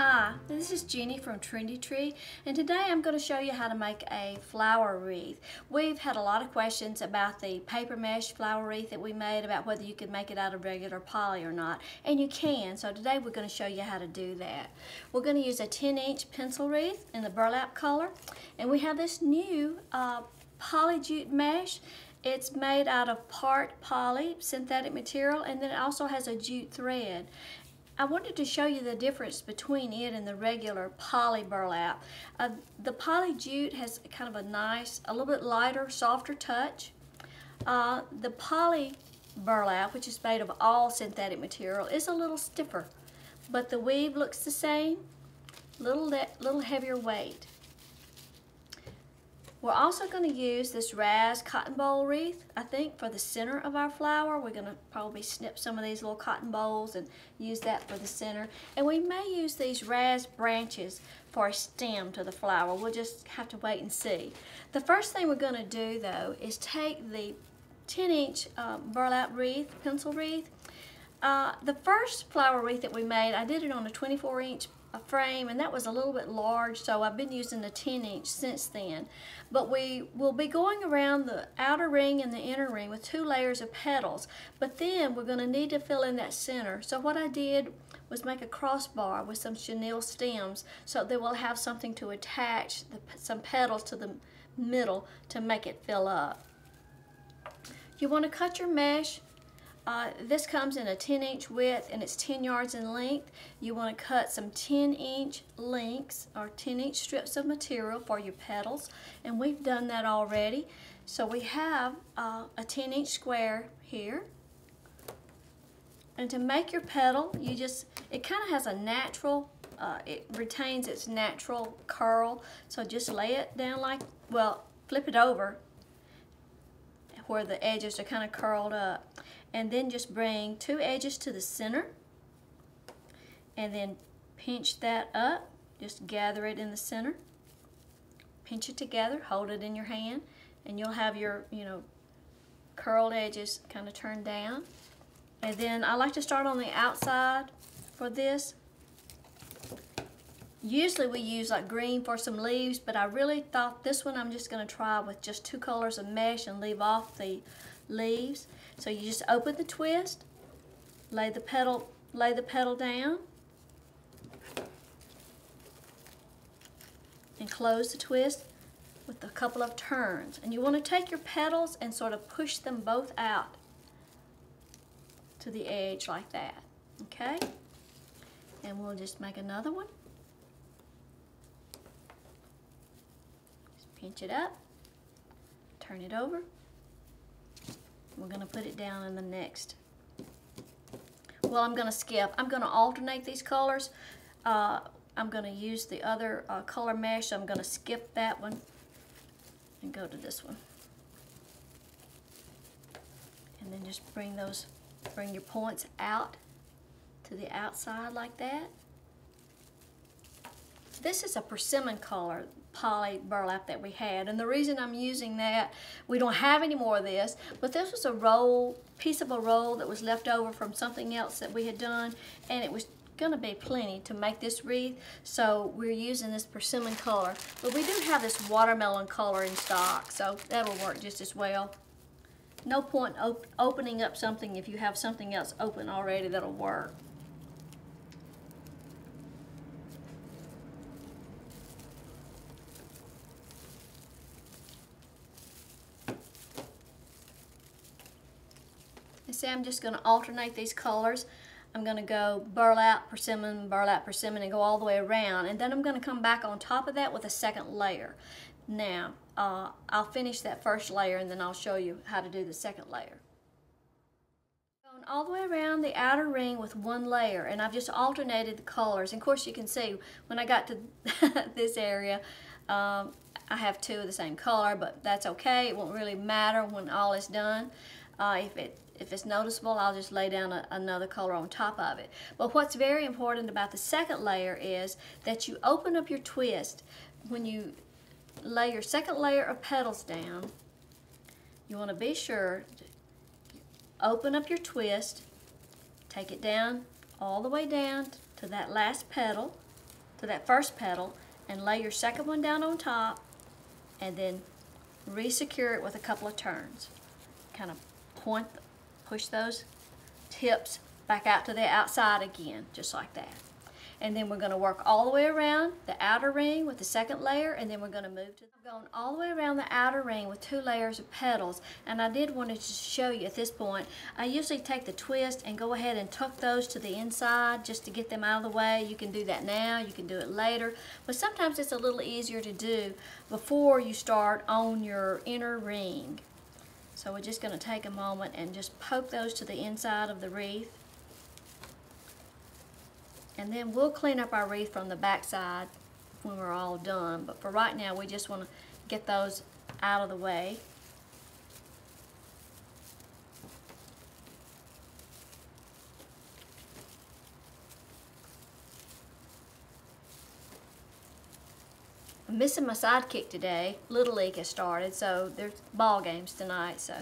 Hi, this is Jeannie from Trendy, and today I'm going to show you how to make a flower wreath. We've had a lot of questions about the paper mesh flower wreath that we made, about whether you could make it out of regular poly or not, and you can. So today we're going to show you how to do that. We're going to use a 10-inch pencil wreath in the burlap color, and we have this new poly jute mesh. It's made out of part poly, synthetic material, and then it also has a jute thread. I wanted to show you the difference between it and the regular poly burlap. The poly jute has kind of a nice, a little bit lighter, softer touch. The poly burlap, which is made of all synthetic material, is a little stiffer, but the weave looks the same, little heavier weight. We're also going to use this raz cotton boll wreath, I think, for the center of our flower. We're going to probably snip some of these little cotton bolls and use that for the center. And we may use these raz branches for a stem to the flower. We'll just have to wait and see. The first thing we're going to do, though, is take the 10-inch burlap wreath, pencil wreath. The first flower wreath that we made, I did it on a 24-inch frame, and that was a little bit large, so I've been using the 10-inch since then. But we will be going around the outer ring and the inner ring with 2 layers of petals, but then we're going to need to fill in that center. So what I did was make a crossbar with some chenille stems so that we'll have something to attach some petals to the middle to make it fill up. You want to cut your mesh. This comes in a 10-inch width and it's 10 yards in length. You want to cut some 10-inch lengths or 10-inch strips of material for your petals, and we've done that already. So we have a 10-inch square here. And to make your petal, it kind of has a natural, it retains its natural curl. So just lay it down flip it over where the edges are kind of curled up. And then just bring 2 edges to the center and then pinch that up. Just gather it in the center. Pinch it together, hold it in your hand, and you'll have your, curled edges kind of turned down. And then I like to start on the outside for this. Usually we use like green for some leaves, but I really thought this one I'm just going to try with just 2 colors of mesh and leave off the leaves. So you just open the twist, lay the petal down, and close the twist with a couple of turns. And you want to take your petals and sort of push them both out to the edge like that. Okay? And we'll just make another one. Just pinch it up, turn it over. We're going to put it down in the next. Well, I'm going to skip. I'm going to alternate these colors. I'm going to use the other color mesh, so I'm going to skip that one and go to this one. And then just bring your points out to the outside like that. This is a persimmon color poly burlap that we had, and the reason I'm using that, we don't have any more of this, but this was a piece of a roll that was left over from something else that we had done, and it was going to be plenty to make this wreath, so we're using this persimmon color. But we do have this watermelon color in stock, so that'll work just as well. No point opening up something if you have something else open already that'll work. See, I'm just going to alternate these colors. I'm going to go burlap, persimmon, and go all the way around. And then I'm going to come back on top of that with a second layer. Now, I'll finish that first layer and then I'll show you how to do the second layer. Going all the way around the outer ring with 1 layer, and I've just alternated the colors. And of course you can see when I got to this area, I have 2 of the same color, but that's okay. It won't really matter when all is done. If it's noticeable, I'll just lay down another color on top of it. But what's very important about the second layer is that you open up your twist. When you lay your second layer of petals down, you want to be sure to open up your twist, take it down all the way down to that last petal, to that first petal and lay your second one down on top, and then re-secure it with a couple of turns. Kind of push those tips back out to the outside again, just like that. And then we're going to work all the way around the outer ring with the second layer, and then we're going to move to going all the way around the outer ring with 2 layers of petals. And I did want to just show you at this point, I usually take the twist and go ahead and tuck those to the inside just to get them out of the way. You can do that now, you can do it later, but sometimes it's a little easier to do before you start on your inner ring. So we're just going to take a moment and just poke those to the inside of the wreath. And then we'll clean up our wreath from the back side when we're all done. But for right now, we just want to get those out of the way. I'm missing my sidekick today. Little League has started, so there's ball games tonight. So,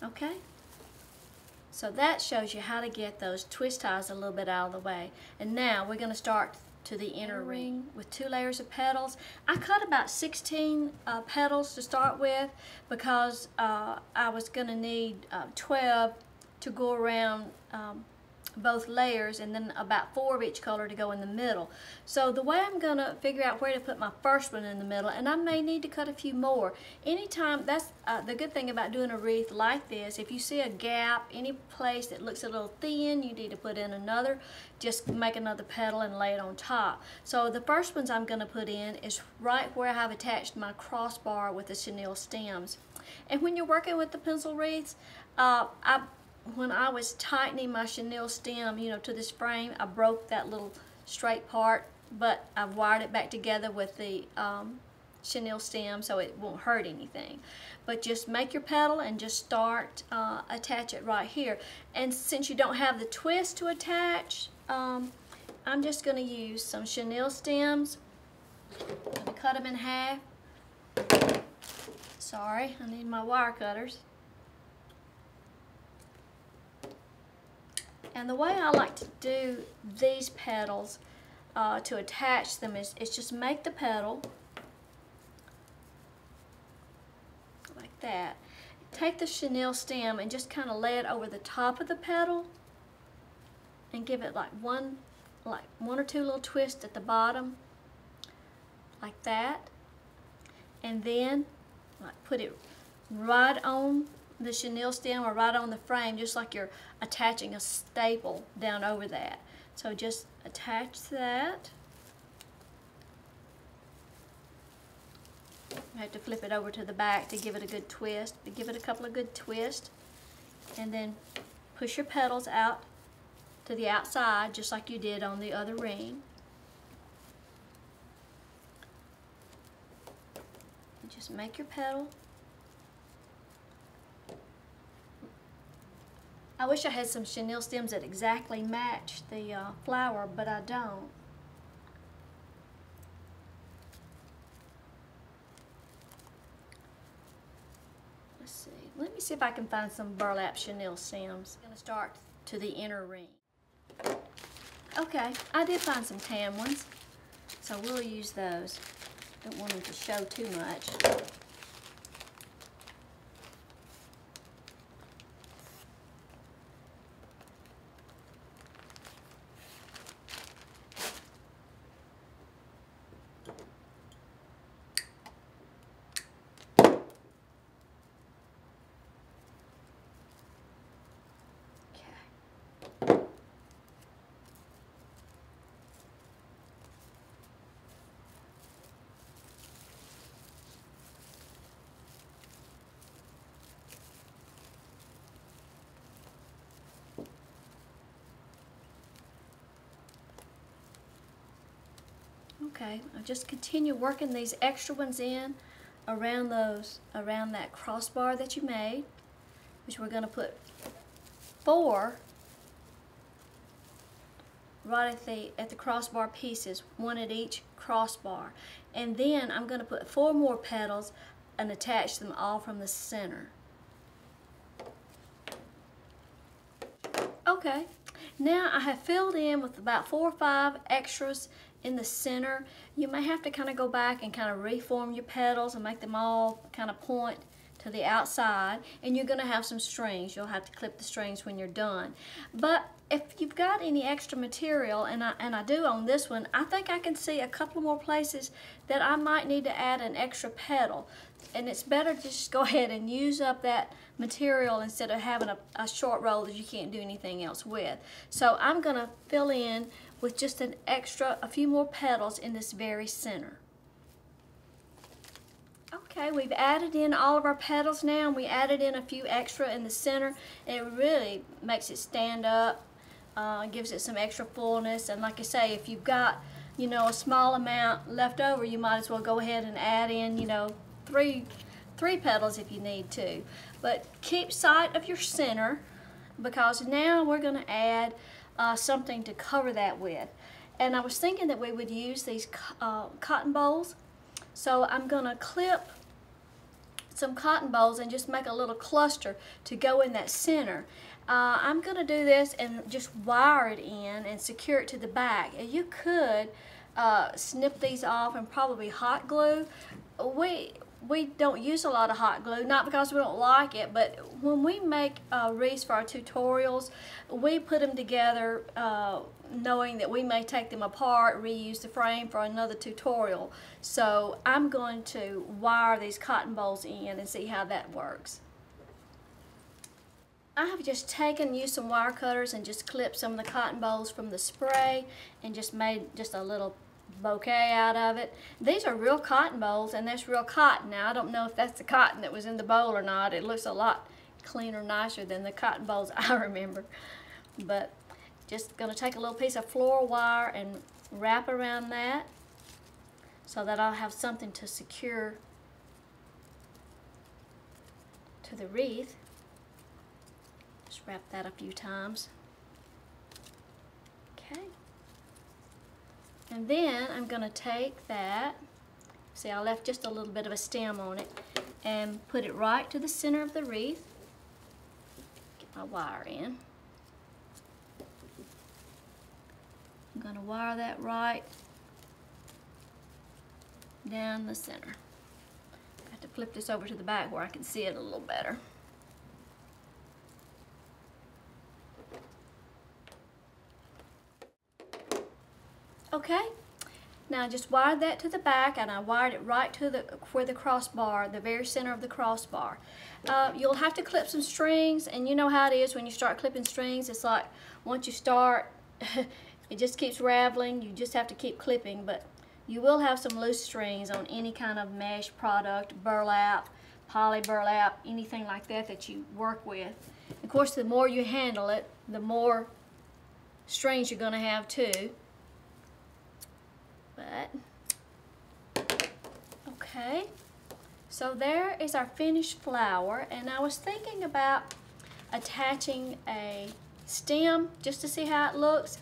okay. So that shows you how to get those twist ties a little bit out of the way. And now we're going to start to the inner ring with 2 layers of petals. I cut about 16 petals to start with because I was going to need 12 to go around both layers, and then about 4 of each color to go in the middle. So the way I'm going to figure out where to put my first one in the middle, and I may need to cut a few more. Anytime, that's the good thing about doing a wreath like this, if you see a gap, any place that looks a little thin, you need to put in another, just make another petal and lay it on top. So the first ones I'm going to put in is right where I have attached my crossbar with the chenille stems. And when you're working with the pencil wreaths, when I was tightening my chenille stem, to this frame, I broke that little straight part, but I've wired it back together with the chenille stem so it won't hurt anything. But just make your petal and just start, attach it right here. And since you don't have the twist to attach, I'm just going to use some chenille stems. I'm going to cut them in half. Sorry, I need my wire cutters. And the way I like to do these petals to attach them is just make the petal like that. Take the chenille stem and just kind of lay it over the top of the petal and give it like one or two little twists at the bottom like that. And then put it right on the chenille stem or right on the frame, just like you're attaching a staple down over that. So just attach that. I have to flip it over to the back to give it a good twist, to give it a couple of good twists, and then push your petals out to the outside just like you did on the other ring. And just make your petal. I wish I had some chenille stems that exactly match the flower, but I don't. Let's see. Let me see if I can find some burlap chenille stems. I'm going to start to the inner ring. Okay, I did find some tan ones, so we'll use those. Don't want them to show too much. Okay, I'll just continue working these extra ones in around that crossbar that you made, which we're going to put 4 right at the crossbar pieces, 1 at each crossbar. And then I'm going to put 4 more petals and attach them all from the center. Okay, now I have filled in with about 4 or 5 extras in the center, you may have to kind of go back and kind of reform your petals and make them all kind of point to the outside, and you're going to have some strings. You'll have to clip the strings when you're done. But if you've got any extra material, and I do on this one, I think I can see a couple more places that I might need to add an extra petal. And it's better to just go ahead and use up that material instead of having a short roll that you can't do anything else with. So I'm going to fill in with just a few more petals in this very center. Okay, we've added in all of our petals now, and we added in a few extra in the center, and it really makes it stand up, gives it some extra fullness. And like I say, if you've got, you know, a small amount left over, you might as well go ahead and add in, you know, three petals if you need to. But keep sight of your center, because now we're going to add something to cover that with. And I was thinking that we would use these cotton bolls. So I'm going to clip some cotton bolls and just make a little cluster to go in that center. I'm going to do this and just wire it in and secure it to the back. You could snip these off and probably hot glue. We don't use a lot of hot glue, not because we don't like it, but when we make wreaths for our tutorials, we put them together knowing that we may take them apart, reuse the frame for another tutorial. So I'm going to wire these cotton bolls in and see how that works. I have just used some wire cutters and just clipped some of the cotton bolls from the spray and just made just a little bouquet out of it. These are real cotton bolls, and that's real cotton. Now I don't know if that's the cotton that was in the bowl or not. It looks a lot cleaner, nicer than the cotton bolls I remember. But just going to take a little piece of floral wire and wrap around that so that I'll have something to secure to the wreath. Just wrap that a few times. Okay. And then I'm going to take that, see, I left just a little bit of a stem on it, and put it right to the center of the wreath. Get my wire in. I'm going to wire that right down the center. I have to flip this over to the back where I can see it a little better. Okay, now I just wired that to the back, and I wired it right to where the crossbar, the very center of the crossbar. You'll have to clip some strings, and you know how it is when you start clipping strings. It's like once you start, it just keeps raveling. You just have to keep clipping, but you will have some loose strings on any kind of mesh product, burlap, poly burlap, anything like that that you work with. Of course, the more you handle it, the more strings you're going to have too. But, okay, so there is our finished flower, and I was thinking about attaching a stem just to see how it looks.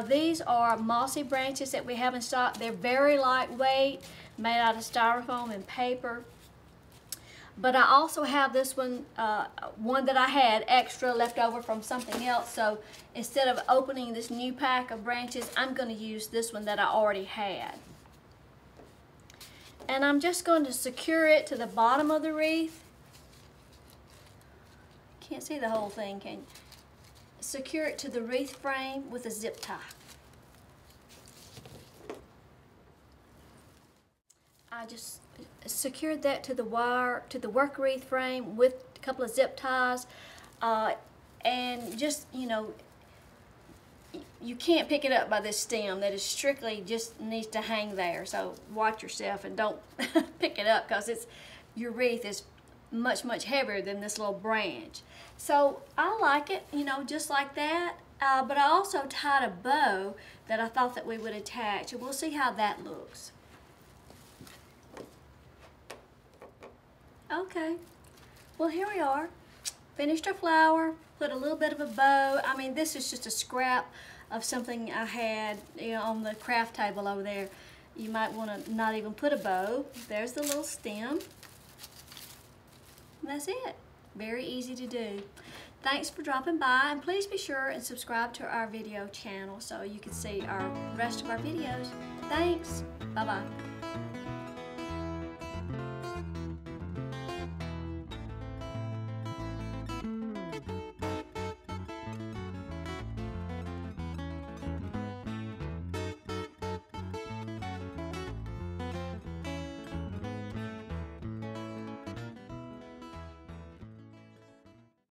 These are mossy branches that we have in stock. They're very lightweight, made out of styrofoam and paper. But I also have this one, one that I had extra left over from something else. So instead of opening this new pack of branches, I'm going to use this one that I already had. And I'm just going to secure it to the bottom of the wreath. Can't see the whole thing, can you? Secure it to the wreath frame with a zip tie. I just secured that to the wire, to the work wreath frame with a couple of zip ties, and just, you know, you can't pick it up by this stem. That is strictly just needs to hang there. So watch yourself and don't pick it up, because your wreath is much, much heavier than this little branch. So I like it, you know, just like that. But I also tied a bow that I thought that we would attach, and we'll see how that looks. Okay, well, here we are. Finished our flower, put a little bit of a bow. I mean, this is just a scrap of something I had, you know, on the craft table over there. You might want to not even put a bow. There's the little stem. And that's it. Very easy to do. Thanks for dropping by, and please be sure and subscribe to our video channel so you can see the rest of our videos. Thanks. Bye-bye.